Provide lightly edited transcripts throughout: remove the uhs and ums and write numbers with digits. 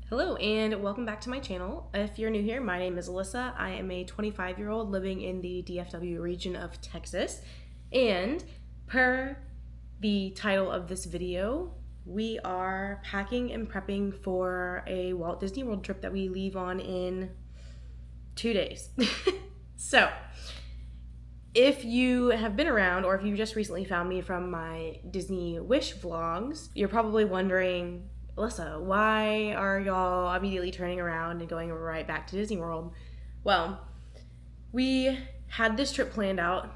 Hello and welcome back to my channel. If you're new here, my name is Alyssa. I am a 25-year-old living in the DFW region of Texas. And per the title of this video, we are packing and prepping for a Walt Disney World trip that we leave on in 2 days. So, if you have been around or if you just recently found me from my Disney Wish vlogs, you're probably wondering, Alyssa, why are y'all immediately turning around and going right back to Disney World? Well, we had this trip planned out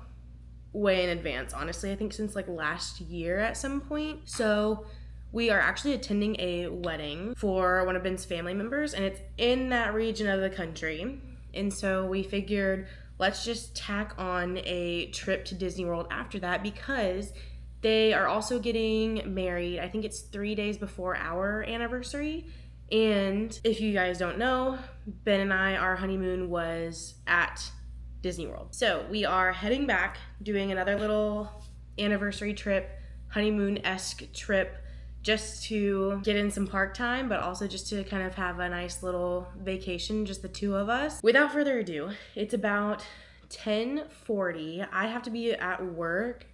way in advance, honestly. I think since like last year at some point. So we are actually attending a wedding for one of Ben's family members, and it's in that region of the country. And so we figured, let's just tack on a trip to Disney World after that because they are also getting married. I think it's 3 days before our anniversary. And if you guys don't know, Ben and I, our honeymoon was at Disney World. So we are heading back, doing another little anniversary trip, honeymoon-esque trip, just to get in some park time, but also just to kind of have a nice little vacation, just the two of us. Without further ado, it's about 10:40. I have to be at work.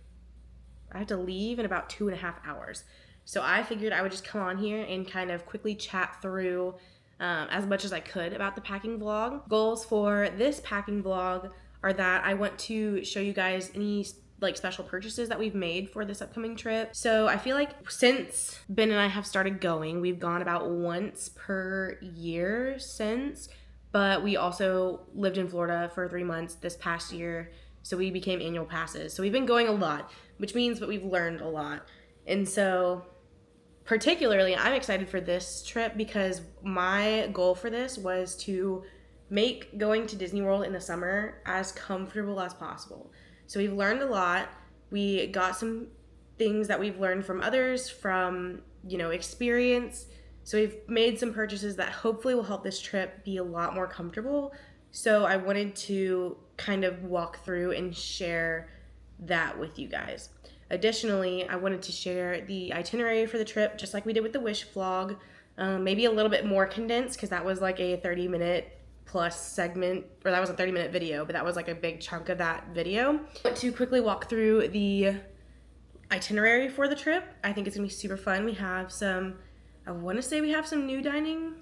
I have to leave in about 2.5 hours. So I figured I would just come on here and kind of quickly chat through as much as I could about the packing vlog. Goals for this packing vlog are that I want to show you guys any like special purchases that we've made for this upcoming trip. So I feel like since Ben and I have started going, we've gone about once per year since, but we also lived in Florida for 3 months this past year. So we became annual passes. So we've been going a lot, which means that we've learned a lot. And so particularly, I'm excited for this trip because my goal for this was to make going to Disney World in the summer as comfortable as possible. So we've learned a lot. We got some things that we've learned from others, from, experience. So we've made some purchases that hopefully will help this trip be a lot more comfortable. So I wanted to kind of walk through and share that with you guys. Additionally, I wanted to share the itinerary for the trip, just like we did with the Wish vlog, maybe a little bit more condensed because that was like a 30-minute plus segment, or that was a 30-minute video, but that was like a big chunk of that video. I want to quickly walk through the itinerary for the trip. I think it's gonna be super fun. We have some new dining.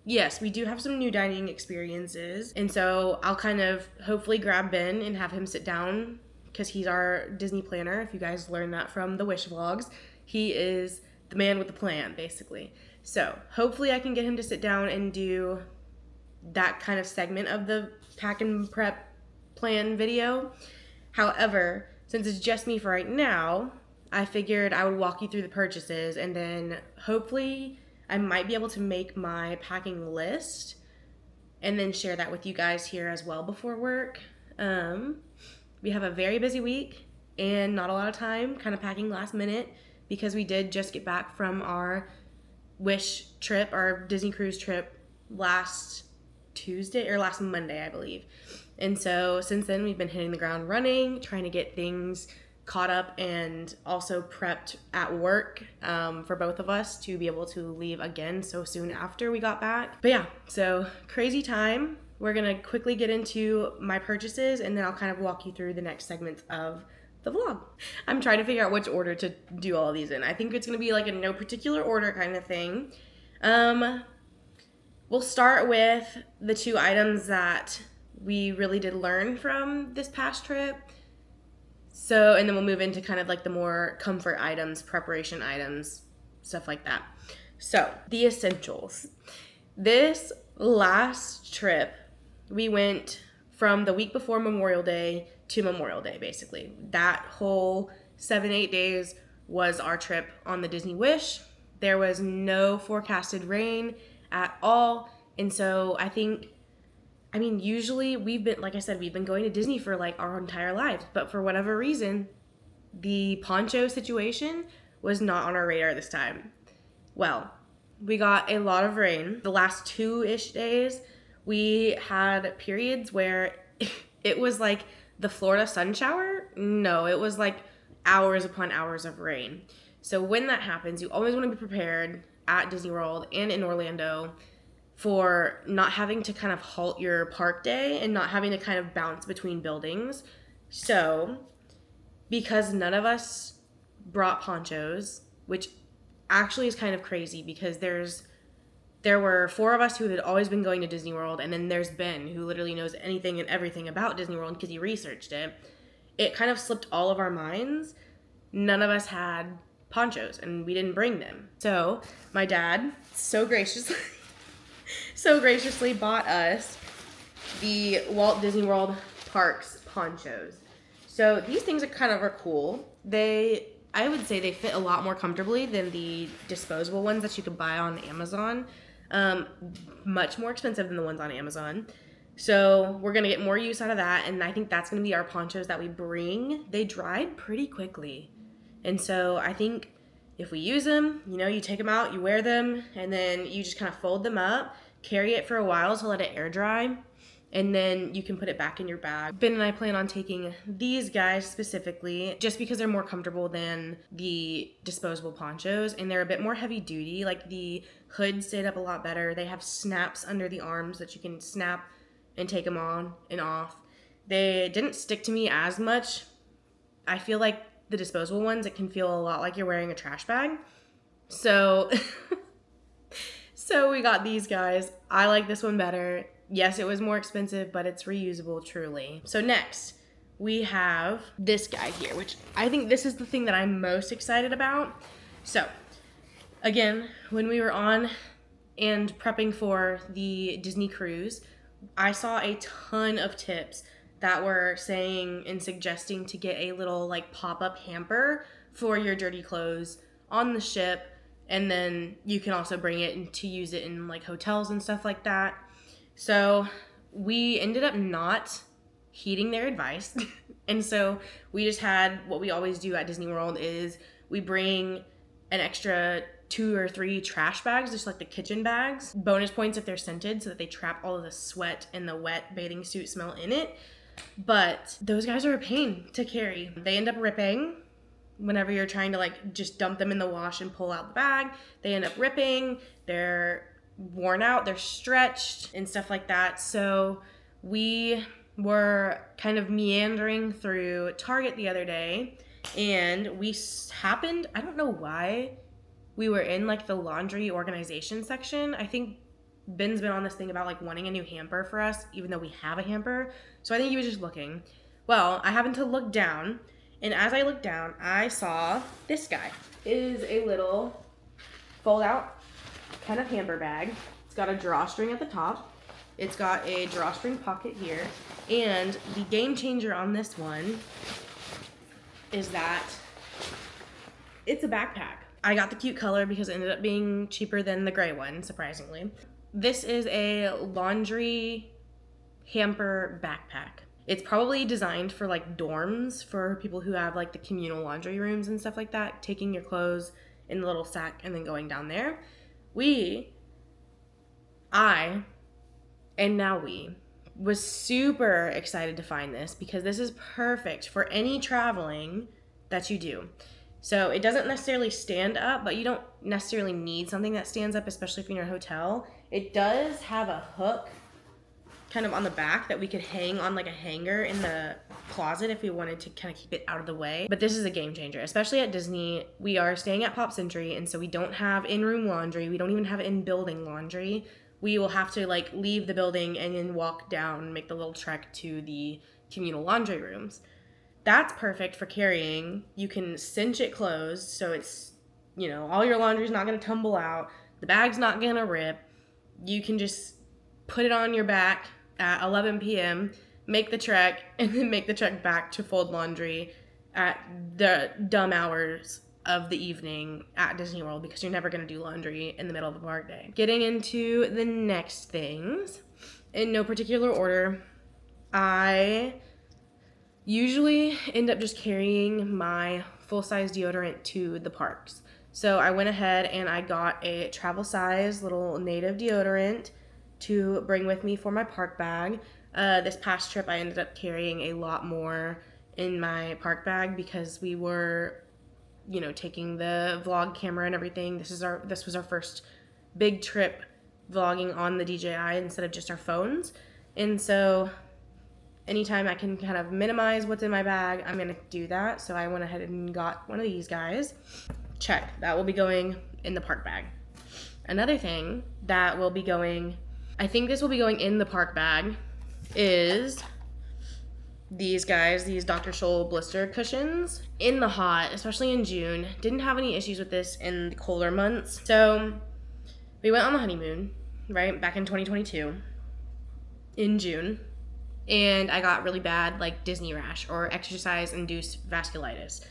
Yes, we do have some new dining experiences. And so I'll kind of hopefully grab Ben and have him sit down because he's our Disney planner. If you guys learned that from the Wish vlogs, he is the man with the plan, basically. So hopefully I can get him to sit down and do that kind of segment of the pack and prep plan video. However, since it's just me for right now, I figured I would walk you through the purchases and then hopefully I might be able to make my packing list and then share that with you guys here as well before work. We have a very busy week and not a lot of time kind of packing last minute because we did just get back from our Wish trip, our Disney cruise trip last Monday, I believe. And so since then we've been hitting the ground running, trying to get things caught up and also prepped at work for both of us to be able to leave again so soon after we got back. But yeah, so crazy time. We're gonna quickly get into my purchases and then I'll kind of walk you through the next segments of the vlog. I'm trying to figure out which order to do all of these in. I think it's gonna be like a no particular order kind of thing. We'll start with the two items that we really did learn from this past trip. So, and then we'll move into kind of like the more comfort items, preparation items, stuff like that. So, the essentials. This last trip, we went from the week before Memorial Day to Memorial Day, basically. That whole 7-8 days was our trip on the Disney Wish. There was no forecasted rain at all. And so usually we've been going to Disney for like our entire lives, but for whatever reason, the poncho situation was not on our radar this time. Well, we got a lot of rain. The last 2-ish days, we had periods where it was like the Florida sun shower. No, it was like hours upon hours of rain. So when that happens, you always want to be prepared. at Disney World and in Orlando for not having to kind of halt your park day and not having to kind of bounce between buildings. So, because none of us brought ponchos, which actually is kind of crazy because there were 4 of us who had always been going to Disney World, and then there's Ben, who literally knows anything and everything about Disney World because he researched it. It kind of slipped all of our minds. None of us had ponchos, and we didn't bring them. So my dad so graciously bought us the Walt Disney World Parks ponchos. So these things are cool. I would say they fit a lot more comfortably than the disposable ones that you could buy on Amazon. Much more expensive than the ones on Amazon. So we're going to get more use out of that, and I think that's going to be our ponchos that we bring. They dried pretty quickly. And so I think if we use them, you take them out, you wear them, and then you just kind of fold them up, carry it for a while to let it air dry, and then you can put it back in your bag. Ben and I plan on taking these guys specifically just because they're more comfortable than the disposable ponchos, and they're a bit more heavy duty. Like, the hood stayed up a lot better. They have snaps under the arms that you can snap and take them on and off. They didn't stick to me as much. I feel like the disposable ones, it can feel a lot like you're wearing a trash bag. So we got these guys. I like this one better. Yes, it was more expensive, but it's reusable, truly. So next, we have this guy here, which I think this is the thing that I'm most excited about. So, again, when we were on and prepping for the Disney cruise, I saw a ton of tips that were saying and suggesting to get a little pop-up hamper for your dirty clothes on the ship, and then you can also bring it and to use it in hotels and stuff like that. So we ended up not heeding their advice. And so we just had what we always do at Disney World is we bring an extra 2 or 3 trash bags, just like the kitchen bags. Bonus points if they're scented so that they trap all of the sweat and the wet bathing suit smell in it. But those guys are a pain to carry. They end up ripping whenever you're trying to just dump them in the wash and pull out the bag. They end up ripping. They're worn out, they're stretched and stuff like that. So we were kind of meandering through Target the other day, and we happened, I don't know why, we were in the laundry organization section. I think Ben's been on this thing about wanting a new hamper for us, even though we have a hamper. So I think he was just looking. Well, I happened to look down, and as I looked down, I saw this guy. It is a little fold out kind of hamper bag. It's got a drawstring at the top. It's got a drawstring pocket here. And the game changer on this one is that it's a backpack. I got the cute color because it ended up being cheaper than the gray one, surprisingly. This is a laundry hamper backpack. It's probably designed for dorms for people who have the communal laundry rooms and stuff like that, taking your clothes in the little sack and then going down there. We was super excited to find this because this is perfect for any traveling that you do. So it doesn't necessarily stand up, but you don't necessarily need something that stands up, especially if you're in a hotel. It does have a hook kind of on the back that we could hang on a hanger in the closet if we wanted to kind of keep it out of the way. But this is a game changer, especially at Disney. We are staying at Pop Century, and so we don't have in-room laundry. We don't even have in-building laundry. We will have to leave the building and then walk down and make the little trek to the communal laundry rooms. That's perfect for carrying. You can cinch it closed so it's, all your laundry's not going to tumble out. The bag's not going to rip. You can just put it on your back at 11 p.m., make the trek, and then make the trek back to fold laundry at the dumb hours of the evening at Disney World because you're never going to do laundry in the middle of a park day. Getting into the next things, in no particular order, I usually end up just carrying my full-size deodorant to the parks. So I went ahead and I got a travel size little native deodorant to bring with me for my park bag. This past trip I ended up carrying a lot more in my park bag because we were taking the vlog camera and everything. This was our first big trip vlogging on the DJI instead of just our phones. And so anytime I can kind of minimize what's in my bag, I'm going to do that. So I went ahead and got one of these guys. Check. That will be going in the park bag. Another thing that will be going, I think this will be going in the park bag, is these guys, these Dr. Scholl blister cushions. In the hot, especially in June, didn't have any issues with this in the colder months. So we went on the honeymoon, right, back in 2022 in June, and I got really bad like Disney rash or exercise-induced vasculitis.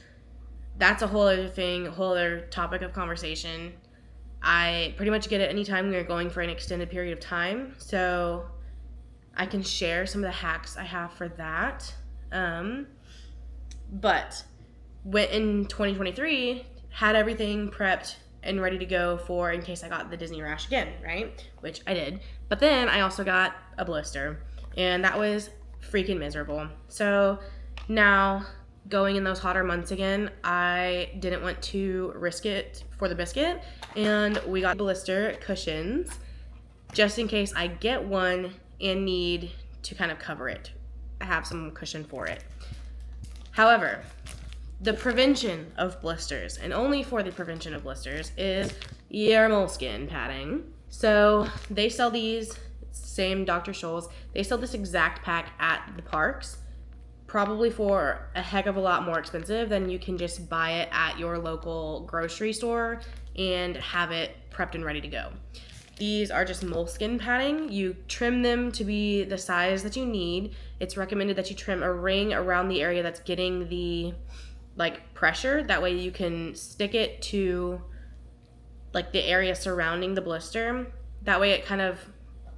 That's a whole other thing, a whole other topic of conversation. I pretty much get it anytime we are going for an extended period of time, so I can share some of the hacks I have for that. But went in 2023, had everything prepped and ready to go for in case I got the Disney rash again, right? Which I did. But then I also got a blister, and that was freaking miserable. So now, going in those hotter months again, I didn't want to risk it for the biscuit, and we got blister cushions just in case I get one and need to kind of cover it. I have some cushion for it. However, the prevention of blisters, and only for the prevention of blisters, is your moleskin padding. So they sell these, same Dr. Scholl's, they sell this exact pack at the parks, probably for a heck of a lot more expensive than you can just buy it at your local grocery store and have it prepped and ready to go. These are just moleskin padding. You trim them to be the size that you need. It's recommended that you trim a ring around the area that's getting the pressure. That way you can stick it to the area surrounding the blister. That way it kind of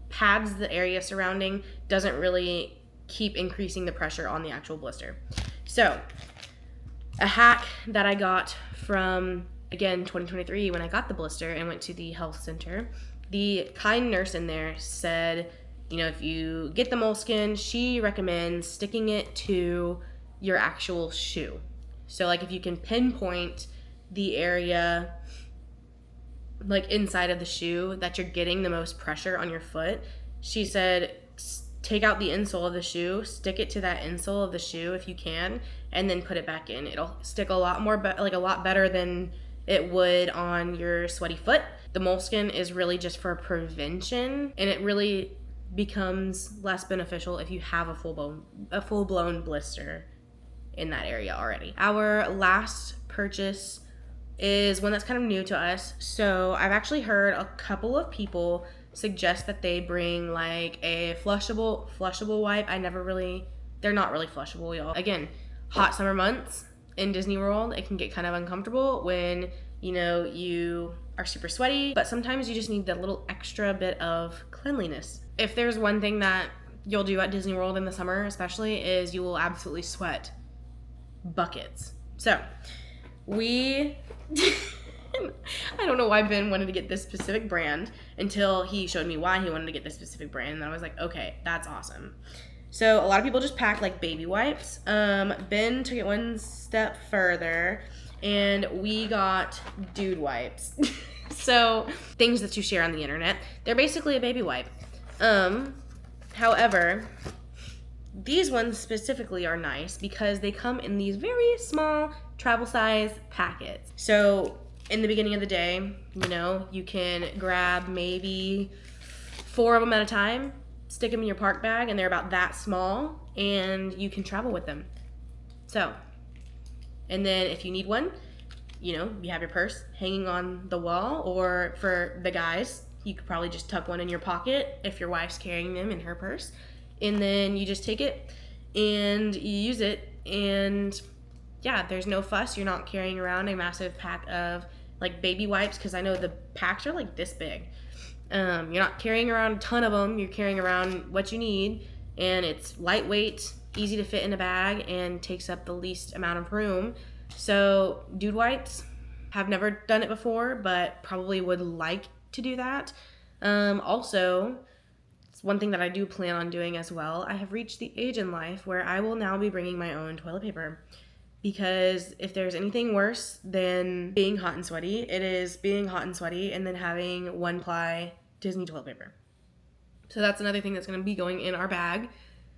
pads the area surrounding, doesn't really keep increasing the pressure on the actual blister. So a hack that I got from, again, 2023 when I got the blister and went to the health center, the kind nurse in there said, if you get the moleskin, she recommends sticking it to your actual shoe. So if you can pinpoint the area inside of the shoe that you're getting the most pressure on your foot, she said take out the insole of the shoe, stick it to that insole of the shoe if you can, and then put it back in. It'll stick a lot more, a lot better than it would on your sweaty foot. The moleskin is really just for prevention, and it really becomes less beneficial if you have a full-blown blister in that area already. Our last purchase is one that's kind of new to us. So I've actually heard a couple of people suggest that they bring a flushable wipe. They're not really flushable, y'all. Again, hot summer months in Disney World, it can get kind of uncomfortable when you are super sweaty, but sometimes you just need that little extra bit of cleanliness. If there's one thing that you'll do at Disney World in the summer especially, is you will absolutely sweat buckets. So we I don't know why Ben wanted to get this specific brand until he showed me why he wanted to get this specific brand, and I was like, okay, that's awesome. So a lot of people just pack baby wipes. Ben took it one step further, and we got dude wipes. So things that you share on the internet, they're basically a baby wipe. However, these ones specifically are nice because they come in these very small travel size packets. So in the beginning of the day, you can grab maybe 4 of them at a time, stick them in your park bag, and they're about that small, and you can travel with them. So, and then if you need one, you have your purse hanging on the wall, or for the guys, you could probably just tuck one in your pocket if your wife's carrying them in her purse, and then you just take it and you use it, and yeah, there's no fuss. You're not carrying around a massive pack of baby wipes, because I know the packs are this big. You're not carrying around a ton of them. You're carrying around what you need, and it's lightweight, easy to fit in a bag, and takes up the least amount of room. So dude wipes, have never done it before, but probably would like to do that. Also, it's one thing that I do plan on doing as well. I have reached the age in life where I will now be bringing my own toilet paper. because if there's anything worse than being hot and sweaty, it is being hot and sweaty and then having one ply Disney toilet paper. So that's another thing that's going to be going in our bag,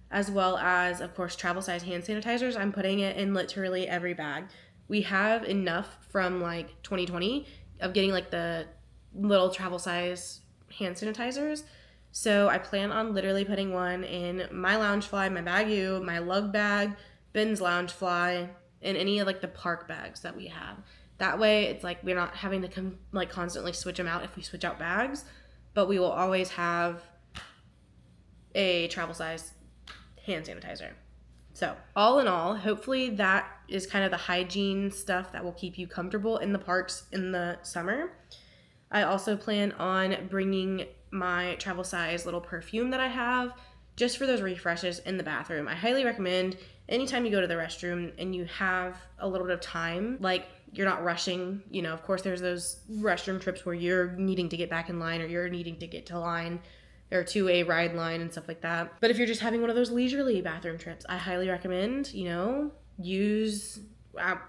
as well as, of course, travel size hand sanitizers. I'm putting it in literally every bag. We have enough from like 2020 of getting like the little travel size hand sanitizers. So I plan on literally putting one in my Loungefly, my Bagu, my lug bag, Ben's Loungefly, and any of like the park bags that we have. That way it's like we're not having to constantly switch them out if we switch out bags, but we will always have a travel size hand sanitizer. So all in all, hopefully that is kind of the hygiene stuff that will keep you comfortable in the parks in the summer. I also plan on bringing my travel size little perfume that I have just for those refreshes in the bathroom. I highly recommend anytime you go to the restroom and you have a little bit of time, like you're not rushing, of course there's those restroom trips where you're needing to get back in line or you're needing to get to line or to a ride line and stuff like that. But if you're just having one of those leisurely bathroom trips, I highly recommend, use,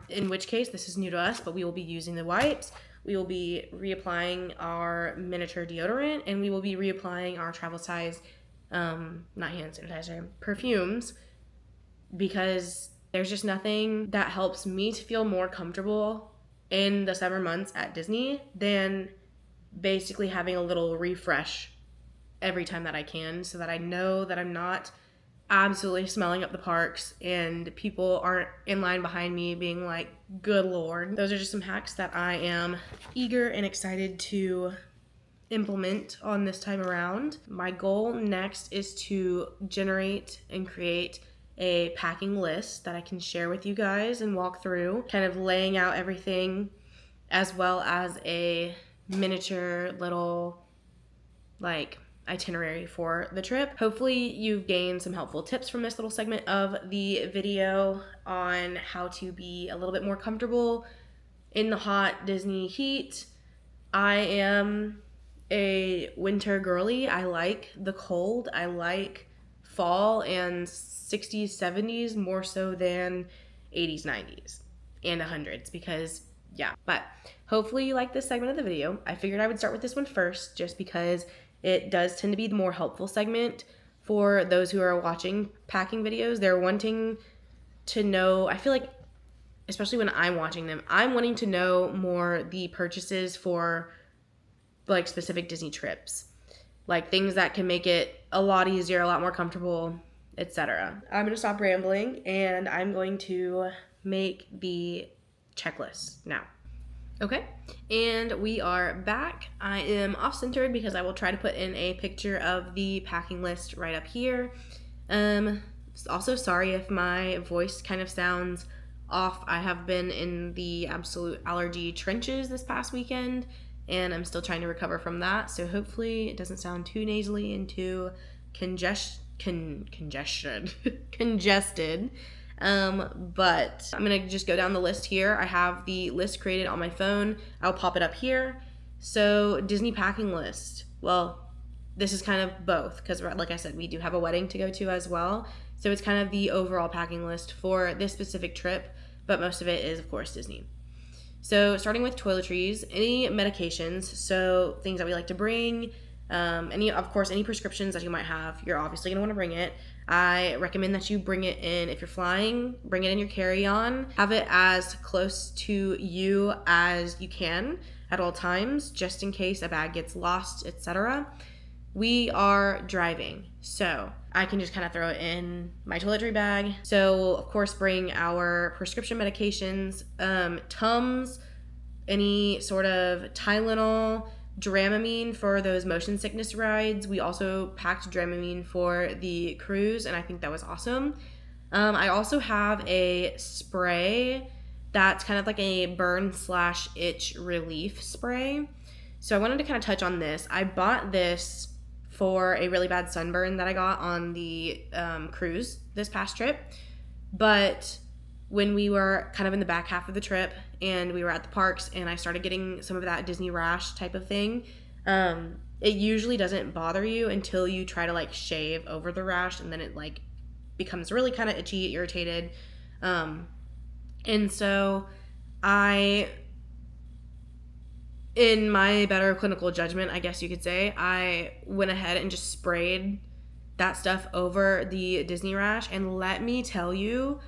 in which case, this is new to us, but we will be using the wipes. We will be reapplying our miniature deodorant, and we will be reapplying our travel size, not hand sanitizer, perfumes, because there's just nothing that helps me to feel more comfortable in the summer months at Disney than basically having a little refresh every time that I can, so that I know that I'm not absolutely smelling up the parks and people aren't in line behind me being like, good Lord. Those are just some hacks that I am eager and excited to implement on this time around. My goal next is to generate and create a packing list that I can share with you guys and walk through, kind of laying out everything, as well as a miniature little itinerary for the trip. Hopefully you've gained some helpful tips from this little segment of the video on how to be a little bit more comfortable in the hot Disney heat. I am a winter girly. I like the cold. I like fall and 60s, 70s more so than 80s, 90s, and 100s because but hopefully you like this segment of the video. I figured I would start with this one first just because it does tend to be the more helpful segment for those who are watching packing videos. They're wanting to know, I feel like, especially when I'm watching them, I'm wanting to know more the purchases for like specific Disney trips. Like things that can make it a lot easier, a lot more comfortable, etc. I'm going to stop rambling and I'm going to make the checklist now. Okay, and we are back. I am off-centered because I will try to put in a picture of the packing list right up here. Also, sorry if my voice kind of sounds off. I have been in the absolute allergy trenches this past weekend, and I'm still trying to recover from that, so hopefully it doesn't sound too nasally and too congested. But I'm gonna just go down the list here. I have the list created on my phone. I'll pop it up here. So Disney packing list. Well, this is kind of both because like I said, we do have a wedding to go to as well. So it's kind of the overall packing list for this specific trip, but most of it is of course Disney. So starting with toiletries, any medications, so things that we like to bring, any prescriptions that you might have, you're obviously gonna want to bring it. I recommend that you bring it in, if you're flying, bring it in your carry-on. Have it as close to you as you can at all times, just in case a bag gets lost, etc. We are driving, so I can just kind of throw it in my toiletry bag. So we'll, of course, bring our prescription medications, Tums, any sort of Tylenol, Dramamine for those motion sickness rides. We also packed Dramamine for the cruise, and I think that was awesome. I also have a spray that's kind of like a burn/itch relief spray. So I wanted to kind of touch on this. I bought this for a really bad sunburn that I got on the cruise this past trip. But when we were kind of in the back half of the trip and we were at the parks and I started getting some of that Disney rash type of thing, it usually doesn't bother you until you try to like shave over the rash, and then it like becomes really kind of itchy, irritated, And so I, in my better clinical judgment, I guess you could say, I went ahead and just sprayed that stuff over the Disney rash. And let me tell you,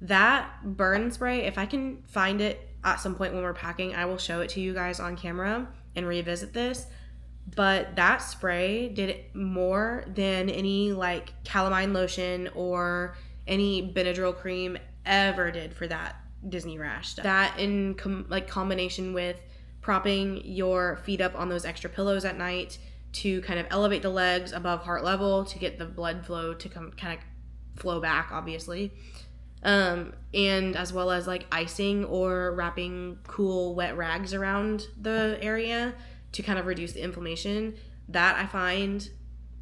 that burn spray, if I can find it at some point when we're packing, I will show it to you guys on camera and revisit this. But that spray did more than any like calamine lotion or any Benadryl cream ever did for that Disney rash stuff. That in combination with propping your feet up on those extra pillows at night to kind of elevate the legs above heart level to get the blood flow to come kind of flow back, obviously. And as well as like icing or wrapping cool wet rags around the area to kind of reduce the inflammation. That I find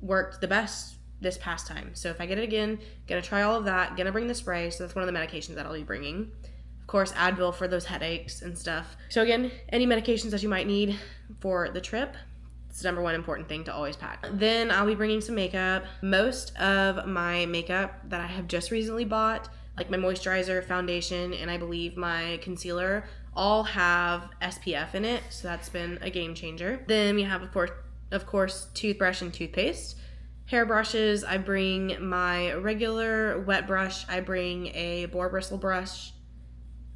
worked the best this past time. So if I get it again, gonna try all of that, gonna bring the spray. So that's one of the medications that I'll be bringing. Of course, Advil for those headaches and stuff. So again, any medications that you might need for the trip, it's the number one important thing to always pack. Then I'll be bringing some makeup. Most of my makeup that I have just recently bought, like my moisturizer, foundation, and I believe my concealer, all have SPF in it, so that's been a game changer. Then we have, of course, toothbrush and toothpaste. Hair brushes, I bring my regular wet brush. I bring a boar bristle brush.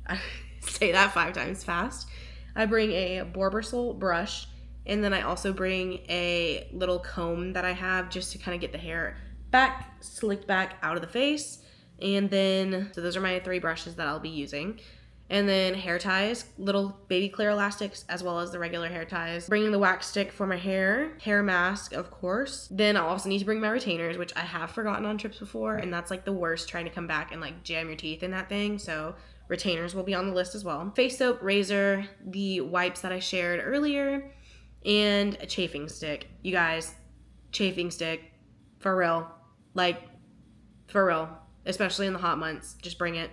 I say that 5 times fast. I bring a boar bristle brush, and then I also bring a little comb that I have just to kind of get the hair back, slicked back out of the face. And then, so those are my 3 brushes that I'll be using. And then hair ties, little baby clear elastics, as well as the regular hair ties. Bringing the wax stick for my hair mask, of course. Then I'll also need to bring my retainers, which I have forgotten on trips before, and that's like the worst, trying to come back and like jam your teeth in that thing. So retainers will be on the list as well. Face soap, razor, the wipes that I shared earlier, and a chafing stick. You guys, chafing stick, for real. Like, for real. Especially in the hot months, just bring it.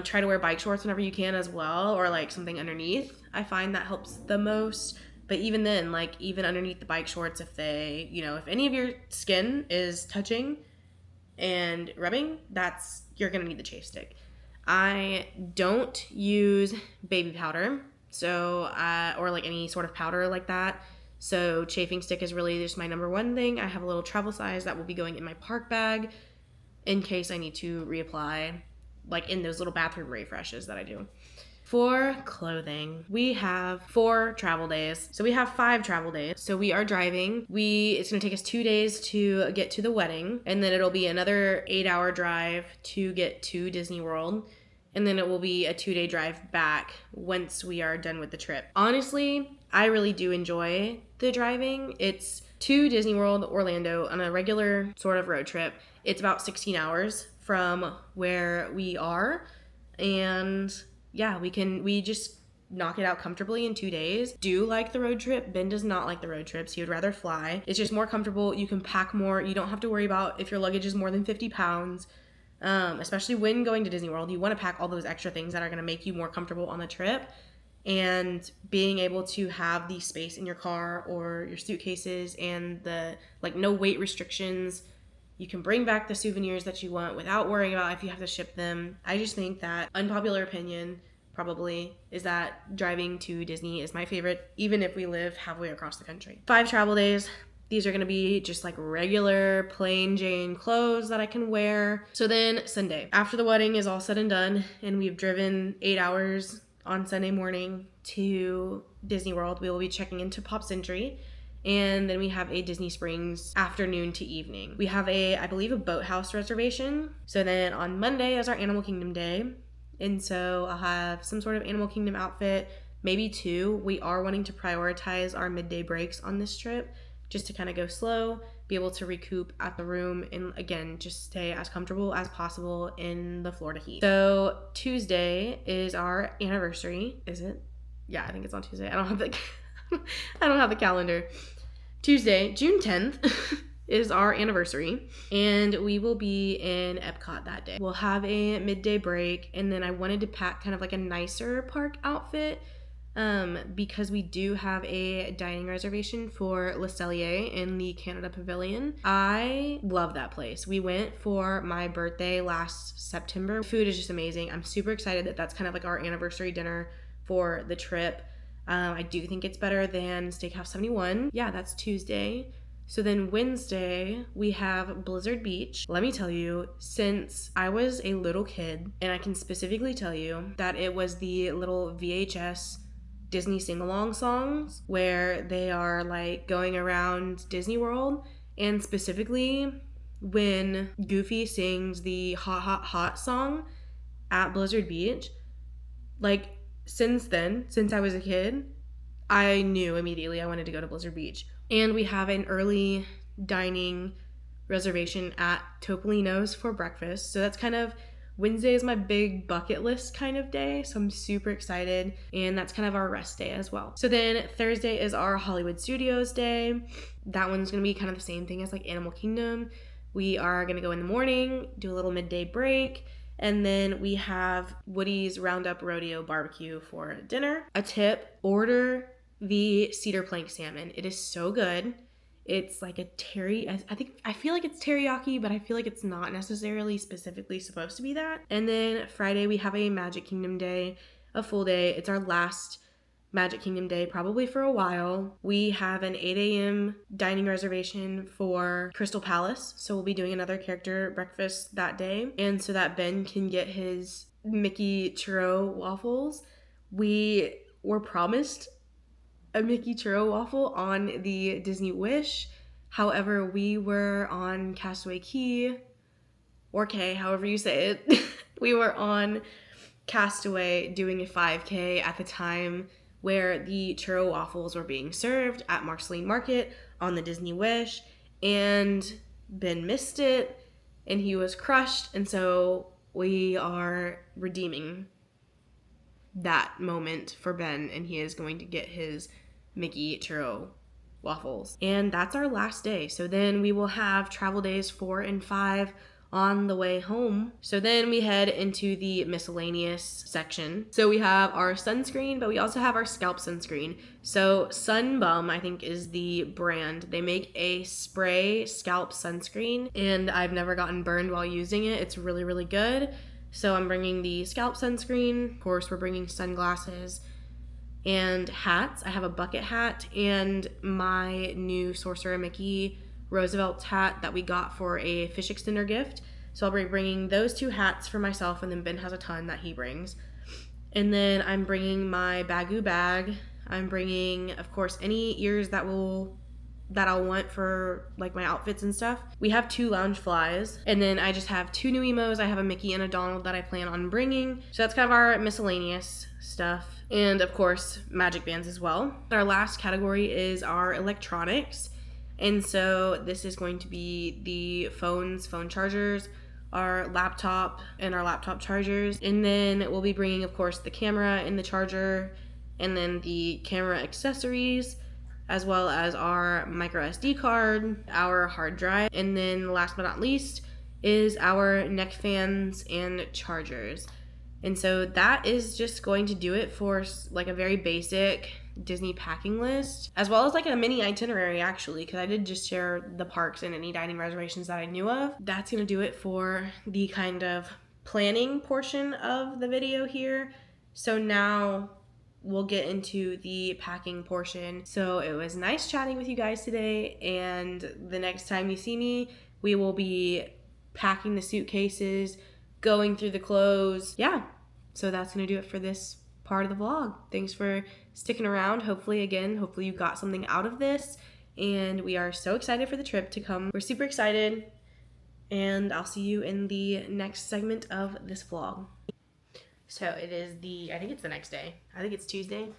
Try to wear bike shorts whenever you can as well, or like something underneath. I find that helps the most. But even then, like even underneath the bike shorts, if they, if any of your skin is touching and rubbing, you're gonna need the chafe stick. I don't use baby powder, so or like any sort of powder like that. So chafing stick is really just my number one thing. I have a little travel size that will be going in my park bag, in case I need to reapply, like in those little bathroom refreshes that I do. For clothing, we have 4 travel days. So we have 5 travel days. So we are driving. It's gonna take us 2 days to get to the wedding, and then it'll be another 8-hour drive to get to Disney World. And then it will be a 2-day drive back once we are done with the trip. Honestly, I really do enjoy the driving. It's to Disney World, Orlando on a regular sort of road trip. It's about 16 hours from where we are. And yeah, we just knock it out comfortably in 2 days. Do like the road trip. Ben does not like the road trips. He would rather fly. It's just more comfortable. You can pack more. You don't have to worry about if your luggage is more than 50 pounds. Especially when going to Disney World, you want to pack all those extra things that are going to make you more comfortable on the trip. And being able to have the space in your car or your suitcases and the no weight restrictions, you can bring back the souvenirs that you want without worrying about if you have to ship them. I just think that unpopular opinion probably is that driving to Disney is my favorite, even if we live halfway across the country. 5 travel days. These are going to be just like regular plain Jane clothes that I can wear. So then Sunday, after the wedding is all said and done and we've driven 8 hours on Sunday morning to Disney World, we will be checking into Pop Century. And then we have a Disney Springs afternoon to evening. We have I believe a boathouse reservation. So then on Monday is our Animal Kingdom day. And so I'll have some sort of Animal Kingdom outfit, maybe 2. We are wanting to prioritize our midday breaks on this trip just to kind of go slow, be able to recoup at the room, and again, just stay as comfortable as possible in the Florida heat. So Tuesday is our anniversary. Is it? Yeah, I think it's on Tuesday. I don't have the calendar. Tuesday, June 10th is our anniversary, and we will be in Epcot that day. We'll have a midday break, and then I wanted to pack kind of like a nicer park outfit because we do have a dining reservation for Le Cellier in the Canada Pavilion. I love that place. We went for my birthday last September. Food is just amazing. I'm super excited that that's kind of like our anniversary dinner for the trip. I do think it's better than Steakhouse 71. Yeah, that's Tuesday. So then Wednesday, we have Blizzard Beach. Let me tell you, since I was a little kid, and I can specifically tell you that it was the little VHS Disney sing-along songs where they are like going around Disney World, and specifically when Goofy sings the Hot Hot Hot song at Blizzard Beach, like since then, since I was a kid, I knew immediately I wanted to go to Blizzard Beach. And we have an early dining reservation at Topolino's for breakfast. So that's kind of Wednesday is my big bucket list kind of day. So I'm super excited. And that's kind of our rest day as well. So then Thursday is our Hollywood Studios day. That one's going to be kind of the same thing as like Animal Kingdom. We are going to go in the morning, do a little midday break. And then we have Woody's Roundup Rodeo Barbecue for dinner. A tip, order the cedar plank salmon. It is so good. It's like I feel like it's teriyaki, but I feel like it's not necessarily specifically supposed to be that. And then Friday we have a Magic Kingdom day, a full day. It's our last Magic Kingdom day probably for a while. We have an 8 a.m. dining reservation for Crystal Palace, so we'll be doing another character breakfast that day, and so that Ben can get his Mickey churro waffles. We were promised a Mickey churro waffle on the Disney Wish. However, we were on Castaway Cay, or K, however you say it. We were on Castaway doing a 5K at the time where the churro waffles were being served at Marceline Market on the Disney Wish, and Ben missed it and he was crushed, and so we are redeeming that moment for Ben, and he is going to get his Mickey churro waffles. And that's our last day. So then we will have travel days 4 and 5 on the way home. So then we head into the miscellaneous section. So we have our sunscreen, but we also have our scalp sunscreen. So Sunbum, I think, is the brand. They make a spray scalp sunscreen, and I've never gotten burned while using it. It's really, really good. So I'm bringing the scalp sunscreen. Of course, we're bringing sunglasses and hats. I have a bucket hat and my new Sorcerer Mickey Roosevelt hat that we got for a fish extender gift. So I'll be bringing those 2 hats for myself, and then Ben has a ton that he brings. And then I'm bringing my Bagoo bag. I'm bringing, of course, any ears that I'll want for like my outfits and stuff. We have 2 lounge flies, and then I just have 2 new emos. I have a Mickey and a Donald that I plan on bringing. So that's kind of our miscellaneous stuff, and of course magic bands as well. Our last category is our electronics, and so this is going to be the phone chargers, our laptop and our laptop chargers, and then we'll be bringing, of course, the camera and the charger, and then the camera accessories, as well as our micro SD card, our hard drive, and then last but not least is our neck fans and chargers. And so that is just going to do it for like a very basic Disney packing list, as well as like a mini itinerary actually, because I did just share the parks and any dining reservations that I knew of. That's going to do it for the kind of planning portion of the video here. So now we'll get into the packing portion. So it was nice chatting with you guys today, and the next time you see me, we will be packing the suitcases, going through the clothes. Yeah, so that's gonna do it for this part of the vlog. Thanks for sticking around. Hopefully you got something out of this, and we are so excited for the trip to come. We're super excited, and I'll see you in the next segment of this vlog. So it is I think it's the next day. I think it's Tuesday.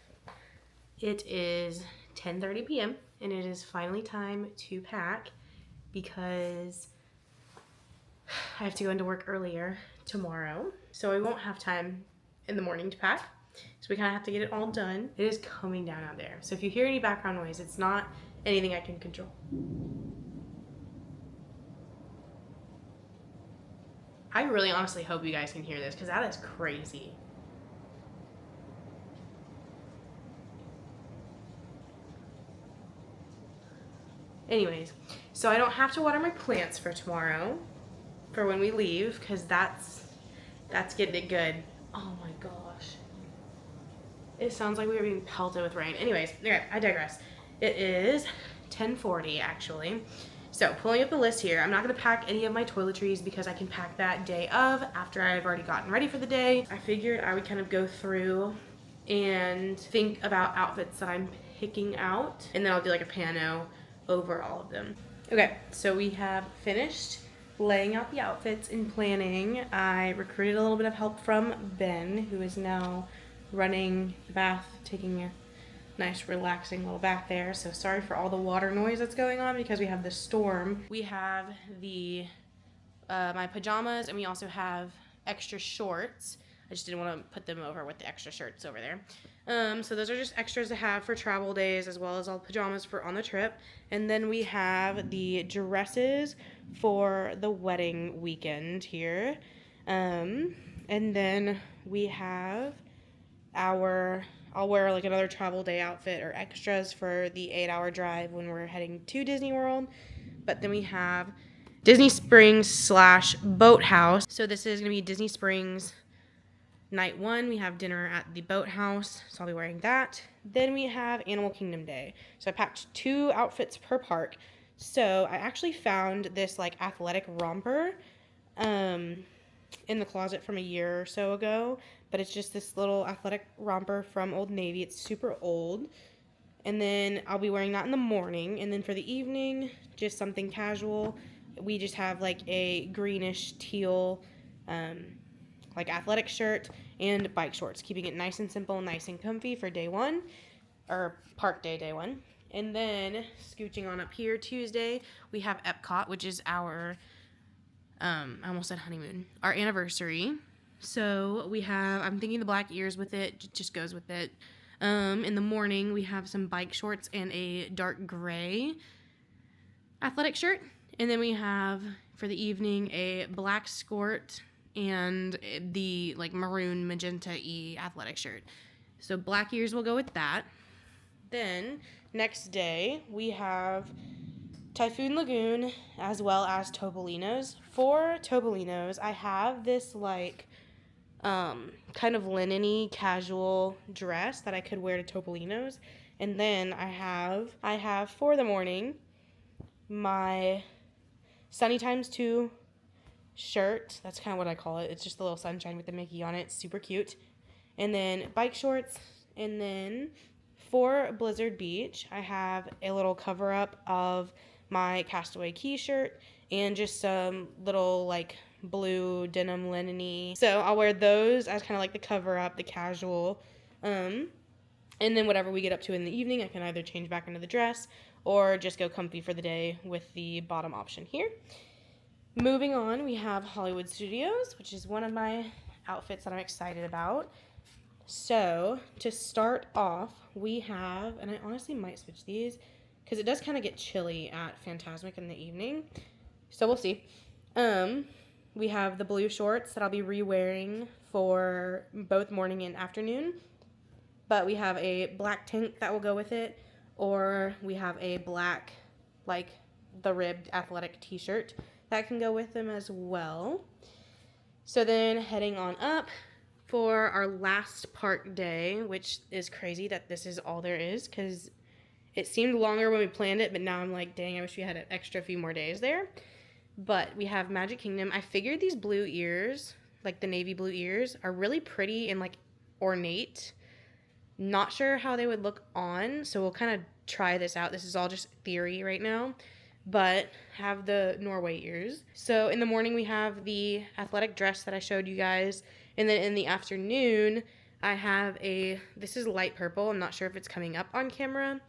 It is 10:30 p.m. and it is finally time to pack because I have to go into work earlier tomorrow. So I won't have time in the morning to pack. So we kind of have to get it all done. It is coming down out there. So if you hear any background noise, it's not anything I can control. I really honestly hope you guys can hear this because that is crazy. Anyways, so I don't have to water my plants for tomorrow, for when we leave, because that's getting it good. Oh my gosh. It sounds like we were being pelted with rain. Anyways, okay, I digress. It is 10:40 actually. So pulling up the list here, I'm not gonna pack any of my toiletries because I can pack that day of after I've already gotten ready for the day. I figured I would kind of go through and think about outfits that I'm picking out, and then I'll do like a pano over all of them. Okay, so we have finished laying out the outfits and planning. I recruited a little bit of help from Ben, who is now running the bath, taking a nice relaxing little bath there. So sorry for all the water noise that's going on because we have the storm. We have the my pajamas, and we also have extra shorts. I just didn't want to put them over with the extra shirts over there. So those are just extras to have for travel days, as well as all pajamas for on the trip. And then we have the dresses for the wedding weekend here. And then we have I'll wear like another travel day outfit or extras for the 8-hour drive when we're heading to Disney World. But then we have Disney Springs / Boathouse. So this is gonna be Disney Springs night 1. We have dinner at the boathouse, so I'll be wearing that. Then we have Animal Kingdom Day. So I packed 2 outfits per park. So I actually found this like athletic romper in the closet from a year or so ago, but it's just this little athletic romper from Old Navy. It's super old. And then I'll be wearing that in the morning, and then for the evening, just something casual. We just have like a greenish teal like athletic shirt and bike shorts, keeping it nice and simple, nice and comfy for day 1, or park day 1. And then scooching on up here, Tuesday, we have Epcot, which is our I almost said honeymoon, our anniversary. So we have, I'm thinking the black ears with it, just goes with it. In the morning, we have some bike shorts and a dark gray athletic shirt. And then we have, for the evening, a black skirt and the like maroon magenta-y athletic shirt. So black ears will go with that. Then next day, we have Typhoon Lagoon, as well as Topolino's. For Topolino's, I have this like kind of linen-y casual dress that I could wear to Topolino's. And then I have for the morning my Sunny Times 2 shirt. That's kind of what I call it. It's just a little sunshine with the Mickey on it. It's super cute. And then bike shorts. And then for Blizzard Beach, I have a little cover-up of my Castaway Key shirt and just some little like blue denim linen-y. So I'll wear those as kind of like the cover-up, the casual. And then whatever we get up to in the evening, I can either change back into the dress or just go comfy for the day with the bottom option here. Moving on, we have Hollywood Studios, which is one of my outfits that I'm excited about. So to start off, we have, and I honestly might switch these because it does kind of get chilly at Fantasmic in the evening. So we'll see. We have the blue shorts that I'll be re-wearing for both morning and afternoon. But we have a black tank that will go with it, or we have a black, like the ribbed athletic t-shirt that can go with them as well. So then heading on up for our last park day, which is crazy that this is all there is because it seemed longer when we planned it, but now I'm like, dang, I wish we had an extra few more days there. But we have Magic Kingdom. I figured these blue ears, like the navy blue ears, are really pretty and like ornate. Not sure how they would look on, so we'll kind of try this out. This is all just theory right now, but have the Norway ears. So in the morning we have the athletic dress that I showed you guys, and then in the afternoon I have this is light purple. I'm not sure if it's coming up on camera,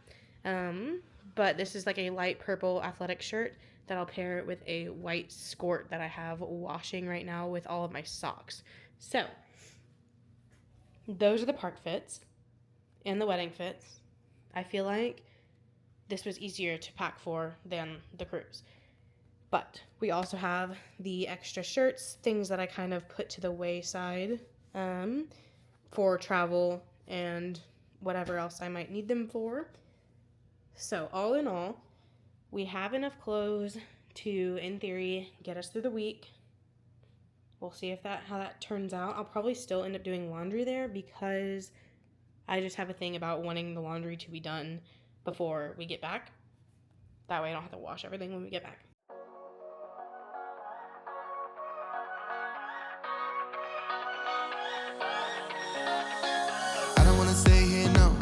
but this is like a light purple athletic shirt that I'll pair with a white skirt that I have washing right now with all of my socks. So those are the park fits and the wedding fits. I feel like this was easier to pack for than the cruise. But we also have the extra shirts, things that I kind of put to the wayside for travel and whatever else I might need them for. So all in all, we have enough clothes to, in theory, get us through the week. We'll see if how that turns out. I'll probably still end up doing laundry there because I just have a thing about wanting the laundry to be done before we get back. That way I don't have to wash everything when we get back. I don't wanna stay here, no.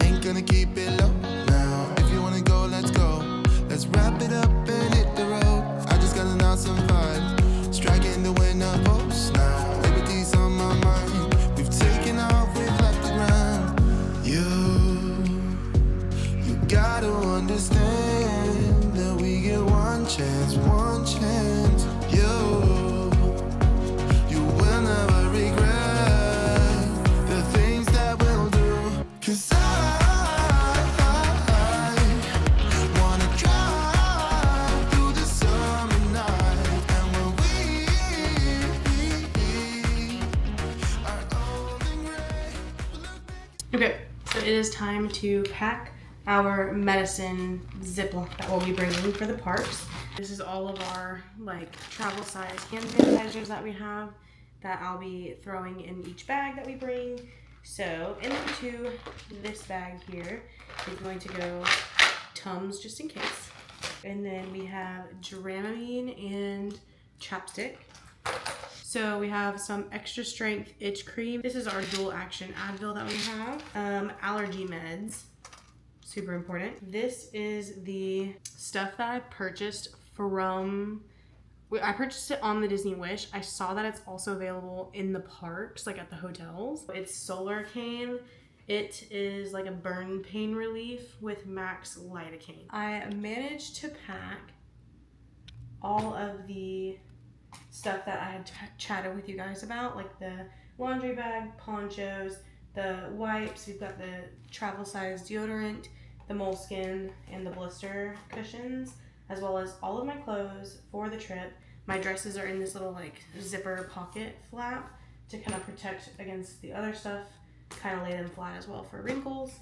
Ain't gonna keep it low now. If you wanna go, let's go. Let's wrap it up and hit the road. I just got an awesome vibe, striking the winner post now. Liberty's on my mind. We've taken off, we've left the ground. You gotta understand that we get one chance, one chance. You will never regret the things that we'll do. 'Cause I wanna drive through the summer night. And when we are old and gray. Okay, so it is time to pack our medicine Ziploc that we'll be bringing for the parks. This is all of our travel size hand sanitizers that we have that I'll be throwing in each bag that we bring. So into this bag here is going to go Tums just in case. And then we have Dramamine and chapstick. So we have some extra strength itch cream. This is our dual action Advil that we have. Allergy meds. Super important. This is the stuff that I purchased from, I purchased it on the Disney Wish. I saw that it's also available in the parks, like at the hotels. It's Solar Cane. It is like a burn pain relief with max lidocaine. I managed to pack all of the stuff that I had chatted with you guys about, like the laundry bag, ponchos, the wipes. We've got the travel size deodorant, the moleskin, and the blister cushions, as well as all of my clothes for the trip. My dresses are in this little zipper pocket flap to kind of protect against the other stuff, kind of lay them flat as well for wrinkles.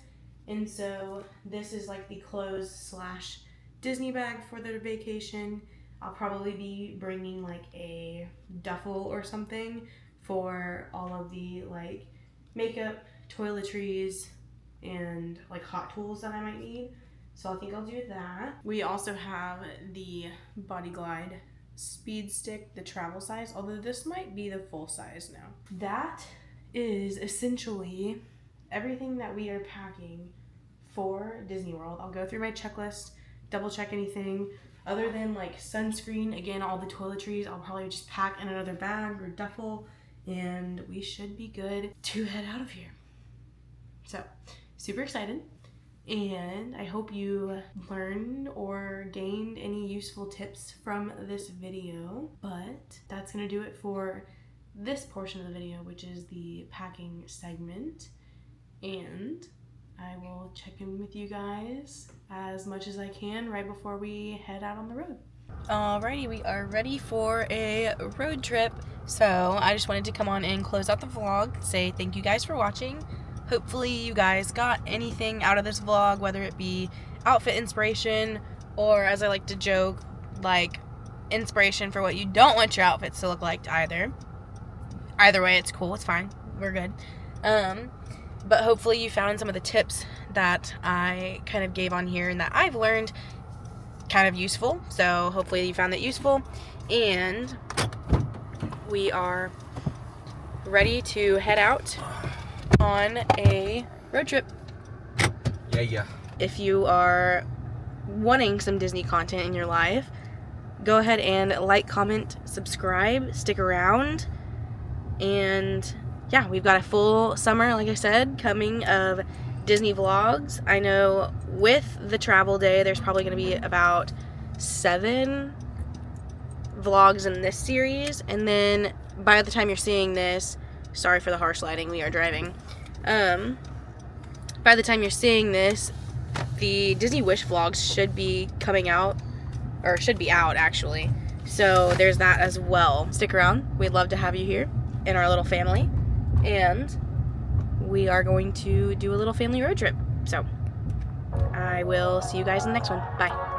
And so this is like the clothes / Disney bag for the vacation. I'll probably be bringing a duffel or something for all of the makeup, toiletries, and hot tools that I might need. So I think I'll do that. We also have the Body Glide Speed Stick, the travel size, although this might be the full size now. That is essentially everything that we are packing for Disney World. I'll go through my checklist, double check anything other than sunscreen. Again, all the toiletries I'll probably just pack in another bag or duffel, and we should be good to head out of here. So super excited, and I hope you learned or gained any useful tips from this video. But that's gonna do it for this portion of the video, which is the packing segment, and I will check in with you guys as much as I can right before we head out on the road. Alrighty, we are ready for a road trip. So I just wanted to come on and close out the vlog, say thank you guys for watching. Hopefully you guys got anything out of this vlog, whether it be outfit inspiration or, as I like to joke, inspiration for what you don't want your outfits to look like either. Either way, it's cool, it's fine, we're good. But hopefully you found some of the tips that I kind of gave on here and that I've learned kind of useful. So hopefully you found that useful, and we are ready to head out on a road trip. Yeah. If you are wanting some Disney content in your life, go ahead and like, comment, subscribe, stick around. And yeah, we've got a full summer, like I said, coming of Disney vlogs. I know with the travel day, there's probably going to be about 7 vlogs in this series. And then by the time you're seeing this, sorry for the harsh lighting, we are driving. By the time you're seeing this, the Disney Wish vlogs should be coming out, or should be out actually. So there's that as well. Stick around. We'd love to have you here in our little family. And we are going to do a little family road trip. So I will see you guys in the next one. Bye.